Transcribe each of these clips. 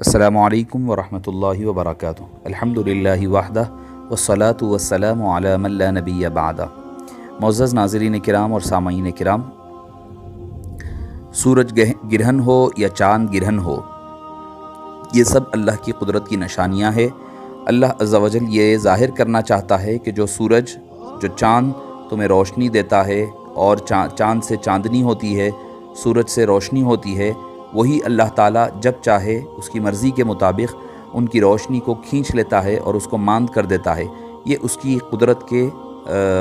السلام علیکم ورحمۃ اللہ وبرکاتہ۔ الحمدللہ وحدہ والصلاة والسلام علی من لا نبی بعدہ۔ معزز ناظرین کرام اور سامعین کرام، سورج گرہن ہو یا چاند گرہن ہو، یہ سب اللہ کی قدرت کی نشانیاں ہیں۔ اللہ عز و جل یہ ظاہر کرنا چاہتا ہے کہ جو سورج، جو چاند تمہیں روشنی دیتا ہے اور چاند سے چاندنی ہوتی ہے، سورج سے روشنی ہوتی ہے، وہی اللہ تعالیٰ جب چاہے اس کی مرضی کے مطابق ان کی روشنی کو کھینچ لیتا ہے اور اس کو ماند کر دیتا ہے۔ یہ اس کی قدرت کے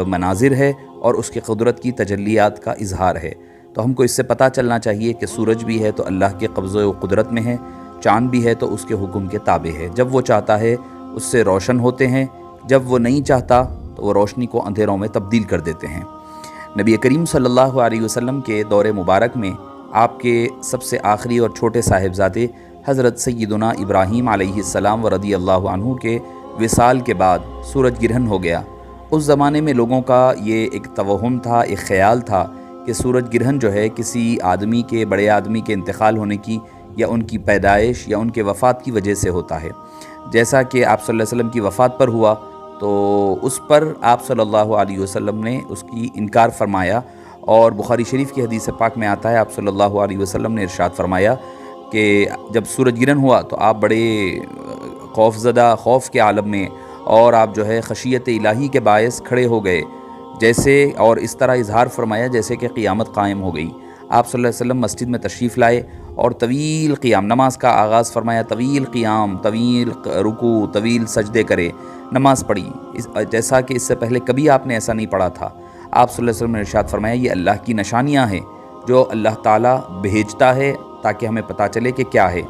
مناظر ہے اور اس کی قدرت کی تجلیات کا اظہار ہے۔ تو ہم کو اس سے پتہ چلنا چاہیے کہ سورج بھی ہے تو اللہ کے قبضے و قدرت میں ہے، چاند بھی ہے تو اس کے حکم کے تابع ہے۔ جب وہ چاہتا ہے اس سے روشن ہوتے ہیں، جب وہ نہیں چاہتا تو وہ روشنی کو اندھیروں میں تبدیل کر دیتے ہیں۔ نبی کریم صلی اللہ علیہ وسلم کے دور مبارک میں آپ کے سب سے آخری اور چھوٹے صاحبزادے حضرت سیدنا ابراہیم علیہ السلام رضی اللہ عنہ کے وصال کے بعد سورج گرہن ہو گیا۔ اس زمانے میں لوگوں کا یہ ایک توہم تھا، ایک خیال تھا کہ سورج گرہن جو ہے کسی آدمی کے، بڑے آدمی کے انتقال ہونے کی یا ان کی پیدائش یا ان کے وفات کی وجہ سے ہوتا ہے۔ جیسا کہ آپ صلی اللہ علیہ وسلم کی وفات پر ہوا تو اس پر آپ صلی اللہ علیہ وسلم نے اس کی انکار فرمایا، اور بخاری شریف کی حدیث پاک میں آتا ہے آپ صلی اللہ علیہ وسلم نے ارشاد فرمایا کہ جب سورج گرہن ہوا تو آپ بڑے خوف زدہ، خوف کے عالم میں، اور آپ جو ہے خشیت الہی کے باعث کھڑے ہو گئے جیسے، اور اس طرح اظہار فرمایا جیسے کہ قیامت قائم ہو گئی۔ آپ صلی اللہ علیہ وسلم مسجد میں تشریف لائے اور طویل قیام، نماز کا آغاز فرمایا، طویل قیام، طویل رکوع، طویل سجدے کرے نماز پڑھی، جیسا کہ اس سے پہلے کبھی آپ نے ایسا نہیں پڑھا تھا۔ آپ صلی اللہ علیہ وسلم نے ارشاد فرمایا یہ اللہ کی نشانیاں ہیں جو اللہ تعالیٰ بھیجتا ہے تاکہ ہمیں پتہ چلے کہ کیا ہے۔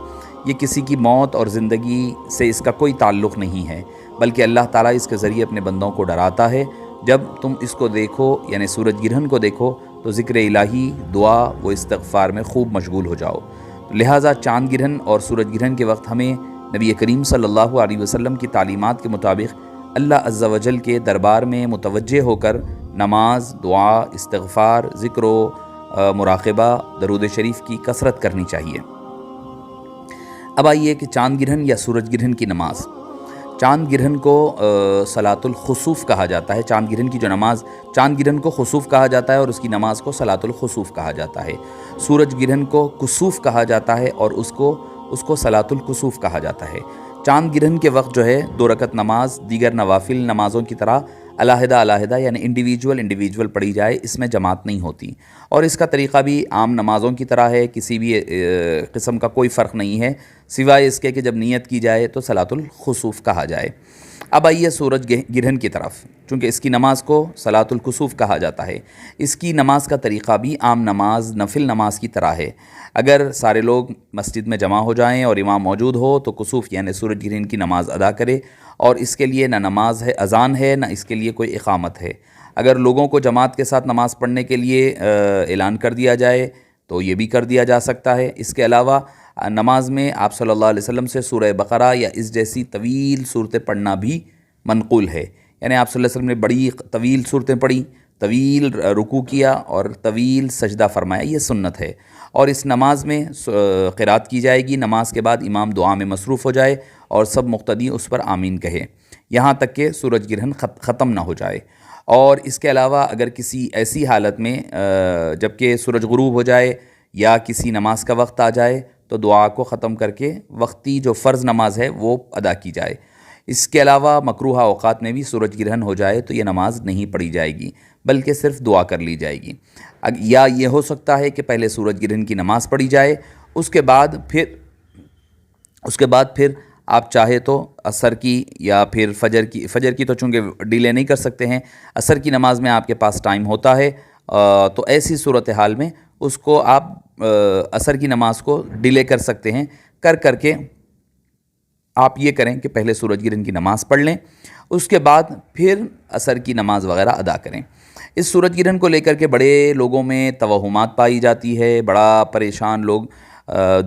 یہ کسی کی موت اور زندگی سے اس کا کوئی تعلق نہیں ہے، بلکہ اللہ تعالیٰ اس کے ذریعے اپنے بندوں کو ڈراتا ہے۔ جب تم اس کو دیکھو، یعنی سورج گرہن کو دیکھو، تو ذکر الہی، دعا و استغفار میں خوب مشغول ہو جاؤ۔ لہٰذا چاند گرہن اور سورج گرہن کے وقت ہمیں نبی کریم صلی اللہ علیہ وسلم کی تعلیمات کے مطابق اللہ عز و جل کے دربار میں متوجہ ہو کر نماز، دعا، استغفار، ذکر و مراقبہ، درود شریف کی کثرت کرنی چاہیے۔ اب آئیے کہ چاند گرہن یا سورج گرہن کی نماز۔ چاند گرہن کو صلاۃ الخسوف کہا جاتا ہے۔ چاند گرہن کی جو نماز، چاند گرہن کو خسوف کہا جاتا ہے اور اس کی نماز کو صلاۃ الخسوف کہا جاتا ہے۔ سورج گرہن کو کسوف کہا جاتا ہے اور اس کو صلاۃ الکسوف کہا جاتا ہے۔ چاند گرہن کے وقت جو ہے 2 رکعت نماز دیگر نوافل نمازوں کی طرح علیحدہ علیحدہ، یعنی انڈیویجول پڑھی جائے، اس میں جماعت نہیں ہوتی، اور اس کا طریقہ بھی عام نمازوں کی طرح ہے، کسی بھی قسم کا کوئی فرق نہیں ہے، سوائے اس کے کہ جب نیت کی جائے تو صلاۃ الخسوف کہا جائے۔ اب آئیے سورج گرہن کی طرف، چونکہ اس کی نماز کو صلاۃ الکسوف کہا جاتا ہے۔ اس کی نماز کا طریقہ بھی عام نماز، نفل نماز کی طرح ہے۔ اگر سارے لوگ مسجد میں جمع ہو جائیں اور امام موجود ہو تو کسوف یعنی سورج گرہن کی نماز ادا کرے، اور اس کے لیے نہ نماز ہے، اذان ہے، نہ اس کے لیے کوئی اقامت ہے۔ اگر لوگوں کو جماعت کے ساتھ نماز پڑھنے کے لیے اعلان کر دیا جائے تو یہ بھی کر دیا جا سکتا ہے۔ اس کے علاوہ نماز میں آپ صلی اللہ علیہ وسلم سے سورہ بقرہ یا اس جیسی طویل صورتیں پڑھنا بھی منقول ہے، یعنی آپ صلی اللہ علیہ وسلم نے بڑی طویل صورتیں پڑھی، طویل رکوع کیا اور طویل سجدہ فرمایا، یہ سنت ہے۔ اور اس نماز میں قرات کی جائے گی، نماز کے بعد امام دعا میں مصروف ہو جائے اور سب مقتدی اس پر آمین کہے، یہاں تک کہ سورج گرہن ختم نہ ہو جائے۔ اور اس کے علاوہ اگر کسی ایسی حالت میں جبکہ سورج غروب ہو جائے یا کسی نماز کا وقت آ جائے تو دعا کو ختم کر کے وقتی جو فرض نماز ہے وہ ادا کی جائے۔ اس کے علاوہ مکروہ اوقات میں بھی سورج گرہن ہو جائے تو یہ نماز نہیں پڑھی جائے گی، بلکہ صرف دعا کر لی جائے گی۔ یا یہ ہو سکتا ہے کہ پہلے سورج گرہن کی نماز پڑھی جائے، اس کے بعد پھر آپ چاہے تو عصر کی یا پھر فجر کی تو چونکہ ڈیلے نہیں کر سکتے ہیں، عصر کی نماز میں آپ کے پاس ٹائم ہوتا ہے تو ایسی صورتحال میں اس کو آپ عصر کی نماز کو ڈیلے کر سکتے ہیں۔ کر کے آپ یہ کریں کہ پہلے سورج گرہن کی نماز پڑھ لیں، اس کے بعد پھر عصر کی نماز وغیرہ ادا کریں۔ اس سورج گرہن کو لے کر کے بڑے لوگوں میں توہمات پائی جاتی ہے، بڑا پریشان لوگ،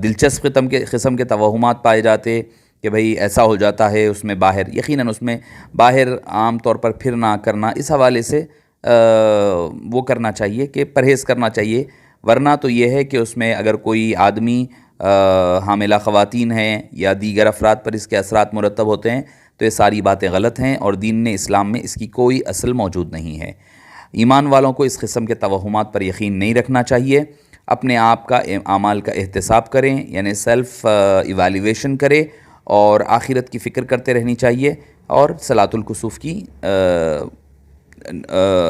دلچسپ قسم کے توہمات پائے جاتے کہ بھئی ایسا ہو جاتا ہے اس میں باہر، یقیناً اس میں باہر عام طور پر پھرنا کرنا، اس حوالے سے وہ کرنا چاہیے کہ پرہیز کرنا چاہیے، ورنہ تو یہ ہے کہ اس میں اگر کوئی آدمی حاملہ خواتین ہیں یا دیگر افراد پر اس کے اثرات مرتب ہوتے ہیں، تو یہ ساری باتیں غلط ہیں اور دین نے اسلام میں اس کی کوئی اصل موجود نہیں ہے۔ ایمان والوں کو اس قسم کے توہمات پر یقین نہیں رکھنا چاہیے، اپنے آپ کا اعمال کا احتساب کریں، یعنی سیلف ایویلیویشن کریں اور آخرت کی فکر کرتے رہنی چاہیے، اور صلاۃ الکسوف کی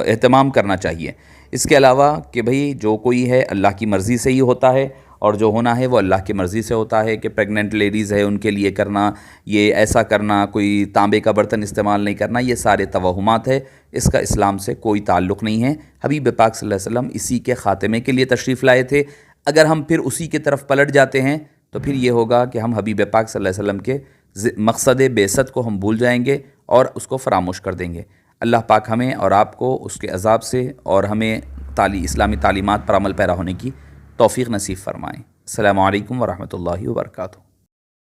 اہتمام کرنا چاہیے۔ اس کے علاوہ کہ بھئی جو کوئی ہے اللہ کی مرضی سے ہی ہوتا ہے، اور جو ہونا ہے وہ اللہ کی مرضی سے ہوتا ہے، کہ پریگننٹ لیڈیز ہے ان کے لیے کرنا، یہ ایسا کرنا، کوئی تانبے کا برتن استعمال نہیں کرنا، یہ سارے توہمات ہے، اس کا اسلام سے کوئی تعلق نہیں ہے۔ حبیب پاک صلی اللہ علیہ وسلم اسی کے خاتمے کے لیے تشریف لائے تھے، اگر ہم پھر اسی کی طرف پلٹ جاتے ہیں تو پھر یہ ہوگا کہ ہم حبیب پاک صلی اللہ علیہ وسلم کے مقصد بعثت کو ہم بھول جائیں گے اور اس کو فراموش کر دیں گے۔ اللہ پاک ہمیں اور آپ کو اس کے عذاب سے اور ہمیں اسلامی تعلیمات پر عمل پیرا ہونے کی توفیق نصیب فرمائیں۔ السلام علیکم ورحمۃ اللہ وبرکاتہ۔